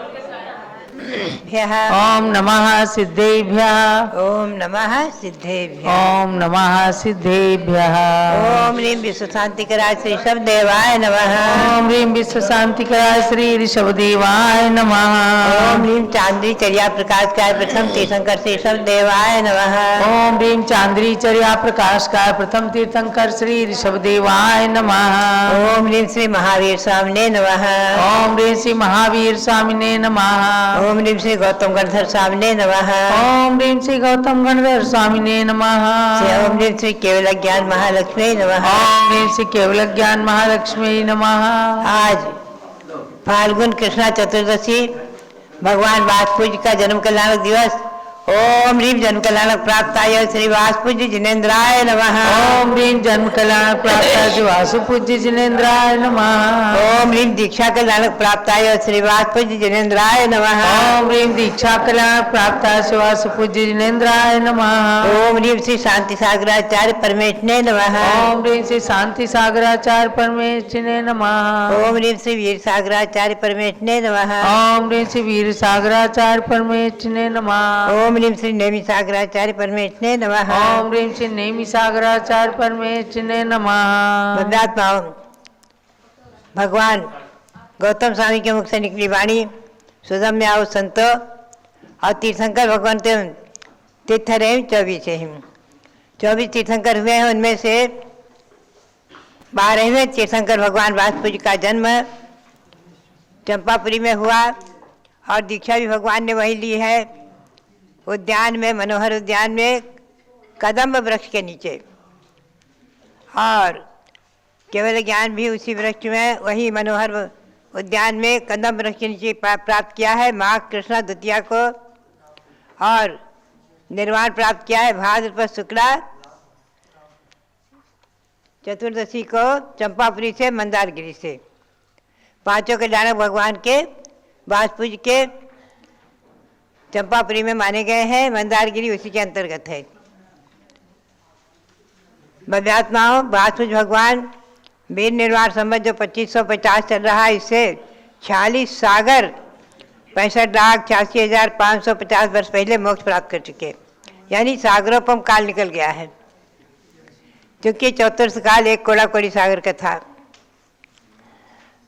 ओम नमः सिद्धेभ्यः ओम नमः सिद्धेभ्यः ओम नमः सिद्धेभ्यः ओम ह्रीं विश्व शांति कराय श्री सब देवाय नमः ओम ह्रीं विश्व शांति कराय श्री ऋषभदेवाय नमः ओम ह्रीं चांदी चर्या प्रकाश काय प्रथम तीर्थंकर श्री सब देवाय नमः ओम ह्रीं चांद्री चर्या प्रकाश काय प्रथम तीर्थंकर श्री ऋषभदेवाय नमः ओम ह्रीं श्री महावीर स्वामिने नमः ओम ह्रीं श्री महावीर स्वामिने नमः ओम ह्रीं श्री गौतम गणधर स्वामिने नमः ओम ह्रीं श्री गौतम गणधर स्वामिने नमः ओम ह्रीं श्री केवल ज्ञान महालक्ष्मी नमः ओम ह्रीं श्री केवल ज्ञान महालक्ष्मी नमः। आज फाल्गुन कृष्णा चतुर्दशी भगवान वासपूज्य का जन्म कल्याणक दिवस। ओम ह्रीं जन्म कल्याणक प्राप्ताय श्री वासपूज्य जिनेन्द्राय नमः ओम ह्रीं जन्म कल्याणक प्राप्ताय श्री वासुपूज्य जिनेन्द्राय नमः ओम ह्रीं दीक्षा कल्याणक प्राप्ताय श्री वासपूज्य जिनेन्द्राय नमः ओम ह्रीं दीक्षा कल्याणक प्राप्ताय श्री वासुपूज्य जिनेन्द्राय नमः ओम ह्रीं श्री शांति सागराचार्य परमेश्वरे नमः ओम ह्रीं श्री शांति सागराचार्य परमेश्वरे नमः ओम ह्रीं श्री वीर सागराचार्य परमेश्वरे नमः ओम ह्रीं श्री वीर सागराचार्य परमेश्वरे नमः ओम ह्रीं श्री नेमि सागराचार्य परमेश्वरे नमः ओम ह्रीं श्री नेमि सागराचार्य परमेश्वरे नमः। बद्धात्माओं, भगवान गौतम स्वामी के मुख से निकली वाणी सुदम्य आओ संतो और तीर्थंकर भगवान तीर्थ रहे 24 है। 24 तीर्थंकर हुए हैं, उनमें से 12वें तीर्थंकर भगवान वासपूज्य का जन्म चंपापुरी में हुआ और दीक्षा भी भगवान ने वही ली है, उद्यान में, मनोहर उद्यान में कदम्ब वृक्ष के नीचे। और केवल ज्ञान भी उसी वृक्ष में, वही मनोहर उद्यान में कदम्ब वृक्ष के नीचे प्राप्त किया है माघ कृष्णा द्वितीया को। और निर्वाण प्राप्त किया है भाद्रपद शुक्ला चतुर्दशी को चंपापुरी से, मंदारगिरी से। पांचों कल्याणक भगवान के वासपूज्य के चंपापुरी में माने गए हैं। मंदारगिरी उसी के अंतर्गत है। भव्यात्माओं, वासपूज्य भगवान वीर निर्वाण संवत जो 2550 चल रहा है, इससे 46 सागर 65,86,550 वर्ष पहले मोक्ष प्राप्त कर चुके, यानी सागरोपम काल निकल गया है। क्योंकि चतुर्थ काल एक कोड़ा कोड़ी सागर का था।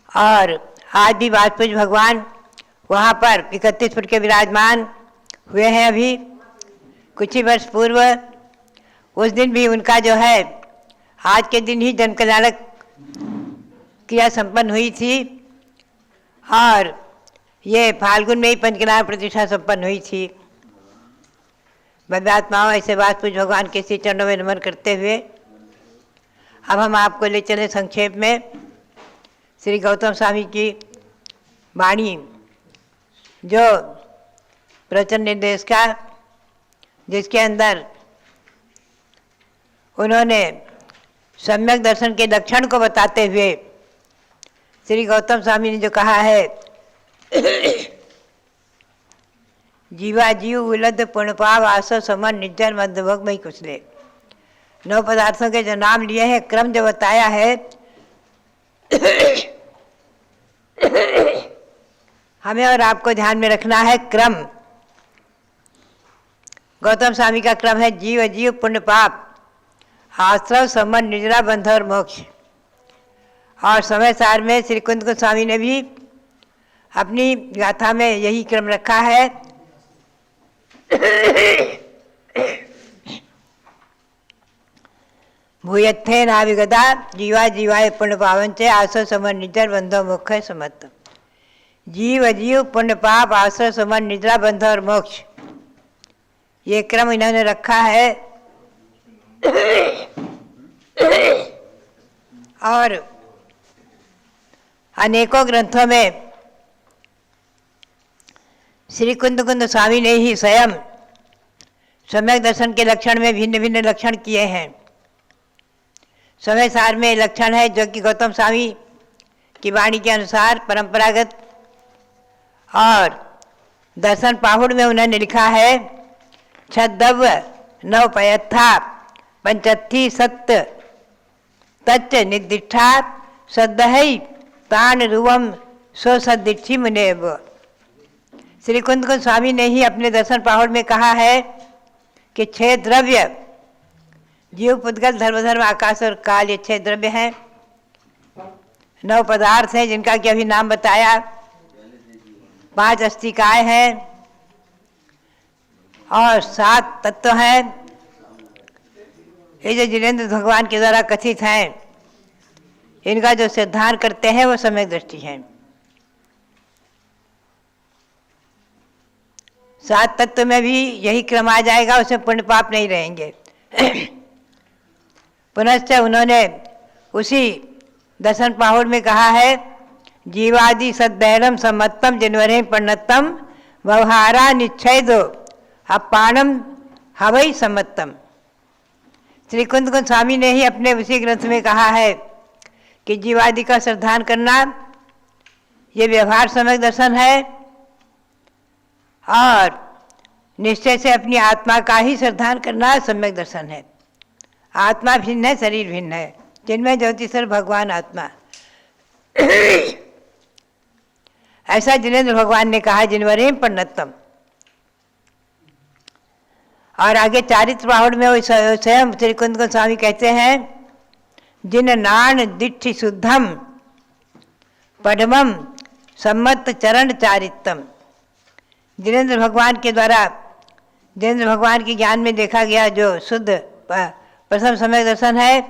और आज भी वासपूज्य भगवान वहाँ पर 31 फुट के विराजमान हुए हैं। अभी कुछ ही वर्ष पूर्व उस दिन भी उनका जो है, आज के दिन ही जन्म कल्याणक क्रिया संपन्न हुई थी। और ये फाल्गुन में ही पंचकल्याण प्रतिष्ठा संपन्न हुई थी। भव्यात्माओं, ऐसे वासपूज्य भगवान के श्री चरणों में नमन करते हुए अब हम आपको ले चले संक्षेप में श्री गौतम स्वामी की वाणी, जो प्रवचन निर्देश का, जिसके अंदर उन्होंने सम्यक दर्शन के लक्षण को बताते हुए श्री गौतम स्वामी ने जो कहा है, जीवा जीव उलद पुण्यपाव आसो समन निर्जन मध्यभोग में कुचले। 9 पदार्थों के जो नाम लिए हैं, क्रम जो बताया है, हमें और आपको ध्यान में रखना है क्रम। गौतम स्वामी का क्रम है जीव अजीव पुण्य पाप, आश्रव संबंध निजरा बंध और मोक्ष। और समय सार में श्री कुंद गोस्वामी ने भी अपनी गाथा में यही क्रम रखा है। भूयत्थे नाविगता जीवा जीवाय पुण्य पावन चे आश्रय संबंध निजर बंधो मोक्ष समत्त। जीव अजीव पुण्य पाप आश्रय संबंध निजरा बंध और मोक्ष, ये क्रम इन्होंने रखा है। और अनेकों ग्रंथों में श्री कुंद स्वामी ने ही स्वयं सम्यक दर्शन के लक्षण में भिन्न भिन्न लक्षण किए हैं। समय सार में लक्षण है जो कि गौतम स्वामी की वाणी के अनुसार परंपरागत, और दर्शन पाहुड़ में उन्होंने लिखा है छद्दव्य नवपयत्था पंचत्थी सत्य तच्च निर्दिष्ठा सद्दहै तान रुवम स्वसदिष्ठि मुनेव। श्री कुंद स्वामी ने ही अपने दर्शन पाहुड़ में कहा है कि 6 द्रव्य, जीव पुद्गल धर्म आकाश और काल, ये 6 द्रव्य हैं। 9 पदार्थ हैं जिनका कि अभी नाम बताया, 5 अस्तिकाएँ हैं और 7 तत्व हैं। ये जो जिनेंद्र भगवान के द्वारा कथित हैं, इनका जो सिद्धांत करते हैं वो सम्यक दृष्टि है। 7 तत्व में भी यही क्रम आ जाएगा, उसमें पुण्य पाप नहीं रहेंगे। पुनश्च उन्होंने उसी दर्शन पाहुड़ में कहा है जीवादि सद्दैरम सम्मतम जिनवरे पर्णतम व्यवहारा निच्छेदो अपाणम हवई सम्मतम। श्री कुंद स्वामी ने ही अपने उसी ग्रंथ में कहा है कि जीवादि का श्रद्धान करना ये व्यवहार सम्यक दर्शन है, और निश्चय से अपनी आत्मा का ही श्रद्धान करना सम्यक दर्शन है। आत्मा भिन्न है, शरीर भिन्न है, जिनमें ज्योतिषर भगवान आत्मा। ऐसा जिनेंद्र भगवान ने कहा जिनवरेम पर्णतम। और आगे चारित्र पाहुड़ में वो स्वयं श्री कुंद गोस्वामी कहते हैं जिन नान दिट्ठि शुद्धम पद्मम सम्मत चरण चारित्रम। जिनेंद्र भगवान के द्वारा, जिनेंद्र भगवान के ज्ञान में देखा गया जो शुद्ध प्रथम सम्यक दर्शन है,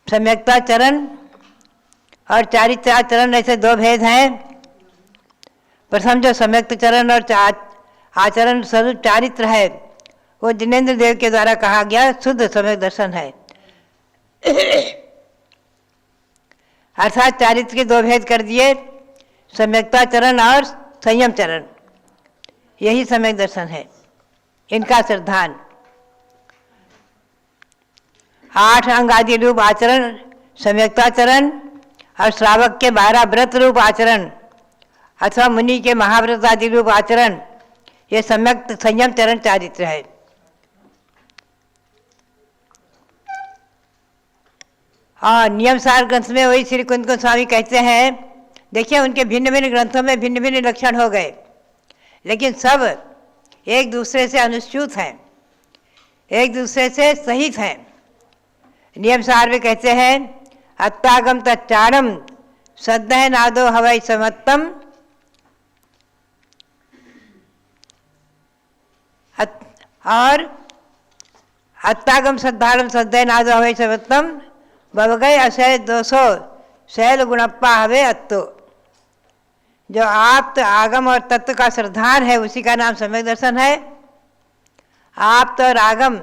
सम्यकता चरण और चारित्रा चरण, ऐसे 2 भेद हैं। प्रथम जो सम्यक्त चरण और आचरण स्वरूप चारित्र है, वो जिनेंद्र देव के द्वारा कहा गया शुद्ध सम्यक दर्शन है। अर्थात चारित्र के 2 भेद कर दिए, सम्यकता चरण और संयम चरण, यही सम्यक दर्शन है, इनका श्रद्धान। 8 अंग आदि रूप आचरण सम्यकता चरण और श्रावक के 12 व्रत रूप आचरण अथवा मुनि के महाव्रत आदि रूप आचरण, ये सम्यक संयम चरण चारित्र है। और नियम सार ग्रंथ में वही श्री कुंद गोस्वामी कहते हैं, देखिए उनके भिन्न भिन्न ग्रंथों में भिन्न भिन्न लक्षण हो गए, लेकिन सब एक दूसरे से अनुच्युत हैं, एक दूसरे से सहित हैं। नियम सार में कहते हैं अत्तागम तच्चाणम सद्दह नादो हवै समत्तम और अत्तागम सद्धारम सद्दह नादो हवै समत्तम बवगय अशय 200 शैल गुणप्पा हवे अत्तो। जो आप्त आगम और तत्व का श्रद्धान है उसी का नाम सम्यक दर्शन है। आप्त और आगम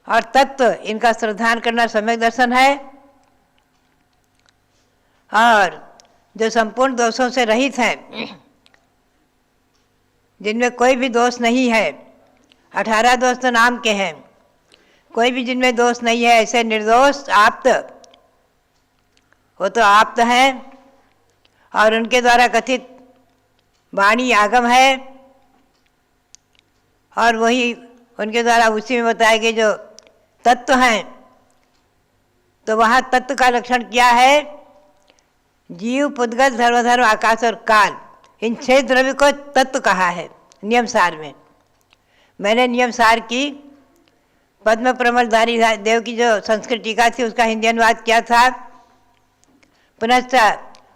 और तत्व इनका श्रद्धान करना सम्यक दर्शन है। और जो संपूर्ण दोषों से रहित हैं, जिनमें कोई भी दोष नहीं है, 18 दोष तो नाम के हैं, कोई भी जिनमें दोष नहीं है, ऐसे निर्दोष आप्त, वो तो आप्त हैं। और उनके द्वारा कथित वाणी आगम है, और वही उनके द्वारा उसी में बताए गए जो तत्व हैं, तो वहाँ तत्व का लक्षण क्या है? जीव, पुद्गल, धर्मधर्म, आकाश और काल, इन 6 द्रव्य को तत्व कहा है नियम सार में। मैंने नियम सार की पद्म प्रमलधारी देव की जो संस्कृत टीका थी उसका हिंदी अनुवाद किया था, पुनश्च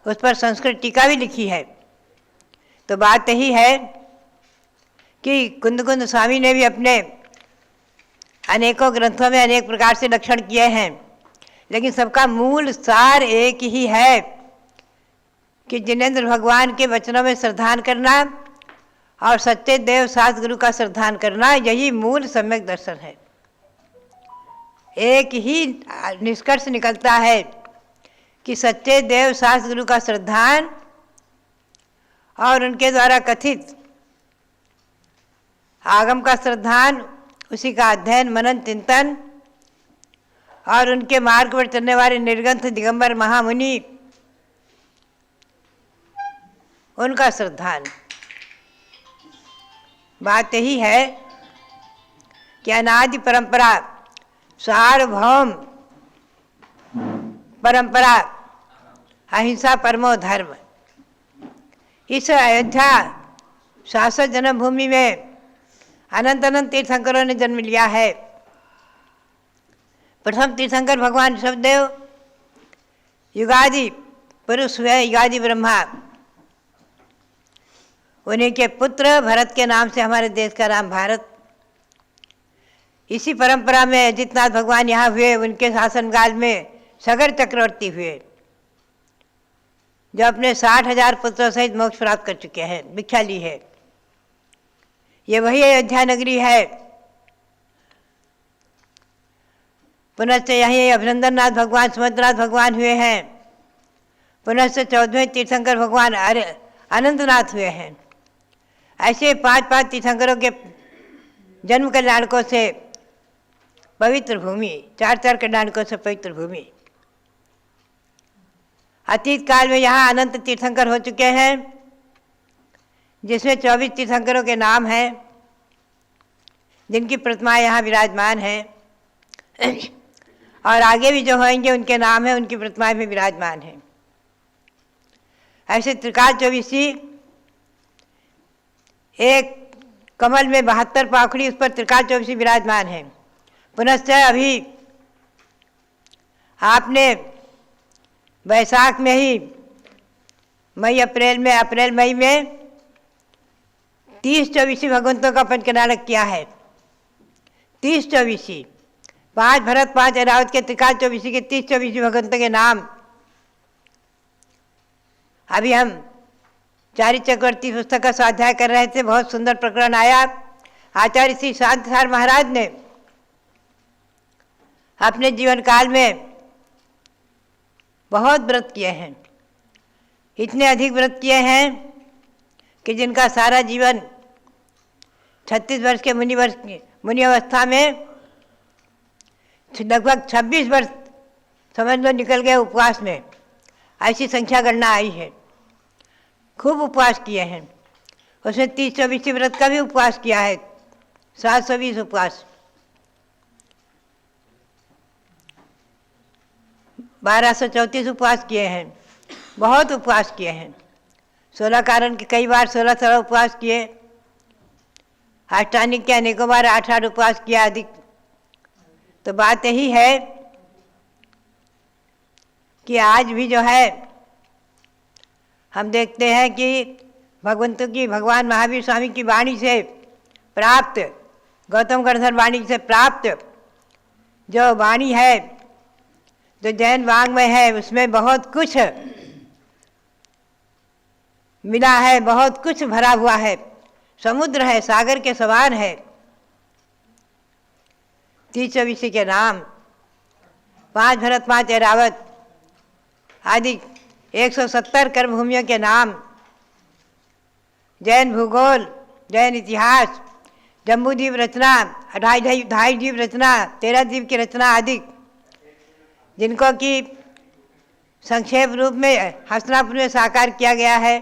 उस पर संस्कृत टीका भी लिखी है। तो बात यही है कि कुंद स्वामी ने भी अपने अनेकों ग्रंथों में अनेक प्रकार से लक्षण किए हैं, लेकिन सबका मूल सार एक ही है कि जिनेंद्र भगवान के वचनों में श्रद्धान करना और सच्चे देव शास्त्र गुरु का श्रद्धान करना, यही मूल सम्यक दर्शन है। एक ही निष्कर्ष निकलता है कि सच्चे देव शास्त्र गुरु का श्रद्धान और उनके द्वारा कथित आगम का श्रद्धान, उसी का अध्ययन, मनन, चिंतन और उनके मार्ग पर चलने वाले निर्ग्रंथ दिगंबर महामुनि, उनका श्रद्धान। बात यही है कि अनादि परंपरा, सार्वभौम परंपरा, अहिंसा परमो धर्म, इस अयोध्या शाश्वत जन्मभूमि में अनंत अनंत तीर्थंकरों ने जन्म लिया है। प्रथम तीर्थंकर भगवान ऋषभदेव युगादि पुरुष हुए, युगादि ब्रह्मा। उन्हीं के पुत्र भरत के नाम से हमारे देश का नाम भारत। इसी परंपरा में अजितनाथ भगवान यहाँ हुए, उनके शासनकाल में सगर चक्रवर्ती हुए, जो अपने 60,000 पुत्रों सहित मोक्ष प्राप्त कर चुके हैं, भिक्षा ली है। ये वही अयोध्या नगरी है। पुनश्च यहीं अभिनंदननाथ भगवान, सुभद्रनाथ भगवान हुए हैं। पुनश्च 14वें तीर्थंकर भगवान अनंतनाथ हुए हैं। ऐसे 5-5 तीर्थंकरों के जन्म कल्याणकों से पवित्र भूमि, 4-4 कल्याणकों से पवित्र भूमि। अतीत काल में यहाँ अनंत तीर्थंकर हो चुके हैं, जिसमें 24 तीर्थंकरों के नाम हैं, जिनकी प्रतिमाएं यहाँ विराजमान हैं, और आगे भी जो होंगे उनके नाम हैं, उनकी प्रतिमाएं भी विराजमान हैं। ऐसे त्रिकाल चौबीसी, एक कमल में 72 पाखड़ी, उस पर त्रिकाल चौबीसी विराजमान हैं। पुनश्च अभी आपने वैशाख में ही अप्रैल मई में 30 चौबीसी भगवंतों का पंचकनालक किया है। 30 चौबीसी, 5 भरत 5 ऐरावत के त्रिकाल चौबीसी के 30 चौबीसी भगवंतों के नाम। अभी हम चारी चक्रवर्ती पुस्तक का स्वाध्याय कर रहे थे, बहुत सुंदर प्रकरण आया। आचार्य श्री शांतिसार महाराज ने अपने जीवन काल में बहुत व्रत किए हैं, इतने अधिक व्रत किए हैं कि जिनका सारा जीवन 36 वर्ष के मुनि अवस्था में लगभग 26 वर्ष समझ लो निकल गए उपवास में। ऐसी संख्या गणना आई है। खूब उपवास किए हैं। उसने 30-24 व्रत का भी उपवास किया है, 720 उपवास। 1234 उपवास किए हैं। बहुत उपवास किए हैं। 16 कारण के कई बार 16 उपवास किए। अष्टानिक के अनेकों बार 8 उपवास किया अधिक। तो बात यही है कि आज भी जो है हम देखते हैं कि भगवंतों की, भगवान महावीर स्वामी की वाणी से प्राप्त, गौतम गणधर वाणी से प्राप्त जो वाणी है, जो जैन वाङ्मय है, उसमें बहुत कुछ मिला है, बहुत कुछ भरा हुआ है। समुद्र है, सागर के समान है। 30-24 के नाम, 5 भरत 5 ऐरावत आदि 170 कर्मभूमियों के नाम, जैन भूगोल, जैन इतिहास, जम्बूद्वीप रचना, 2.5 द्वीप रचना, 13 द्वीप की रचना आदि, जिनको कि संक्षेप रूप में हस्तिनापुर में साकार किया गया है।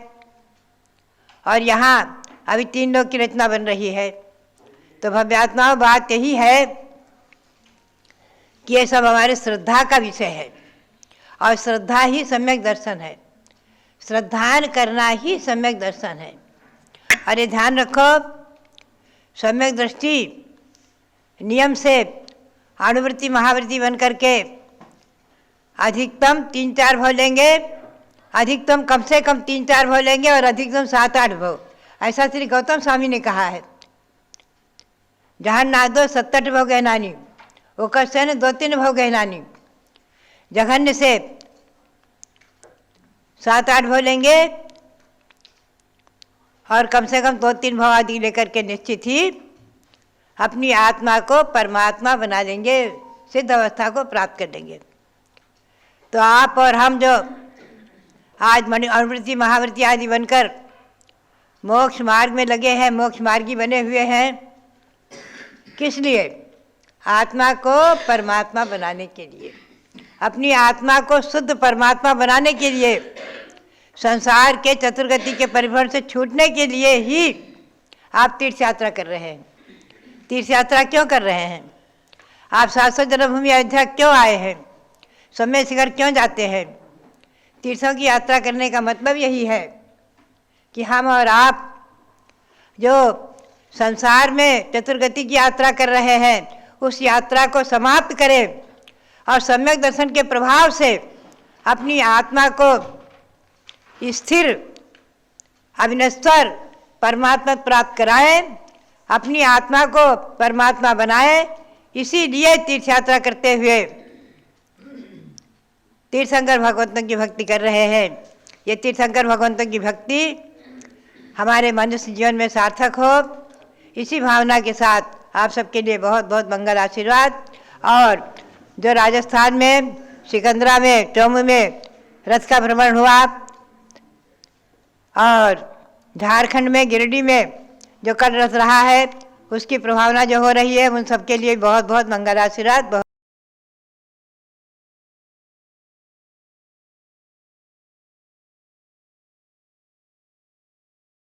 और यहाँ अभी 3 लोग की रचना बन रही है। तो भव्यात्माओं, बात यही है कि ये सब हमारे श्रद्धा का विषय है और श्रद्धा ही सम्यक दर्शन है, श्रद्धान करना ही सम्यक दर्शन है। और ये ध्यान रखो, सम्यक दृष्टि नियम से अनुवृत्ति महावृत्ति बन करके अधिकतम 3-4 भाव लेंगे, अधिकतम कम से कम 3-4 भाव लेंगे और अधिकतम 7-8 भाव, ऐसा श्री गौतम स्वामी ने कहा है। जहाँ नादो 67 भाव गहनानी, वो कष्ट है 2-3 भाव गहनानी, जघन्य से 7-8 भाव लेंगे और कम से कम 2-3 भाव आदि लेकर के निश्चित ही अपनी आत्मा को परमात्मा बना लेंगे, सिद्ध अवस्था को प्राप्त कर लेंगे। तो आप और हम जो आज अनुवृत्ति महावृत्ति आदि बनकर मोक्ष मार्ग में लगे हैं, मोक्ष मार्गी बने हुए हैं, किस लिए? आत्मा को परमात्मा बनाने के लिए, अपनी आत्मा को शुद्ध परमात्मा बनाने के लिए, संसार के चतुर्गति के परिभ्रमण से छूटने के लिए ही आप तीर्थ यात्रा कर रहे हैं। तीर्थ यात्रा क्यों कर रहे हैं? आप शाश्वत जन्मभूमि अयोध्या क्यों आए हैं? समय शिखर क्यों जाते हैं? तीर्थों की यात्रा करने का मतलब यही है कि हम और आप जो संसार में चतुर्गति की यात्रा कर रहे हैं, उस यात्रा को समाप्त करें और सम्यक दर्शन के प्रभाव से अपनी आत्मा को स्थिर अविनश्वर परमात्मा प्राप्त कराएं, अपनी आत्मा को परमात्मा बनाएं। इसीलिए तीर्थ यात्रा करते हुए तीर्थंकर भगवंतों की भक्ति कर रहे हैं। ये तीर्थंकर भगवंतों की भक्ति हमारे मनुष्य जीवन में सार्थक हो, इसी भावना के साथ आप सबके लिए बहुत बहुत मंगल आशीर्वाद। और जो राजस्थान में सिकंदरा में टोमू में रथ का भ्रमण हुआ और झारखंड में गिरिडीह में जो कल रथ रहा है, उसकी प्रभावना जो हो रही है, उन सबके लिए बहुत बहुत मंगल आशीर्वाद।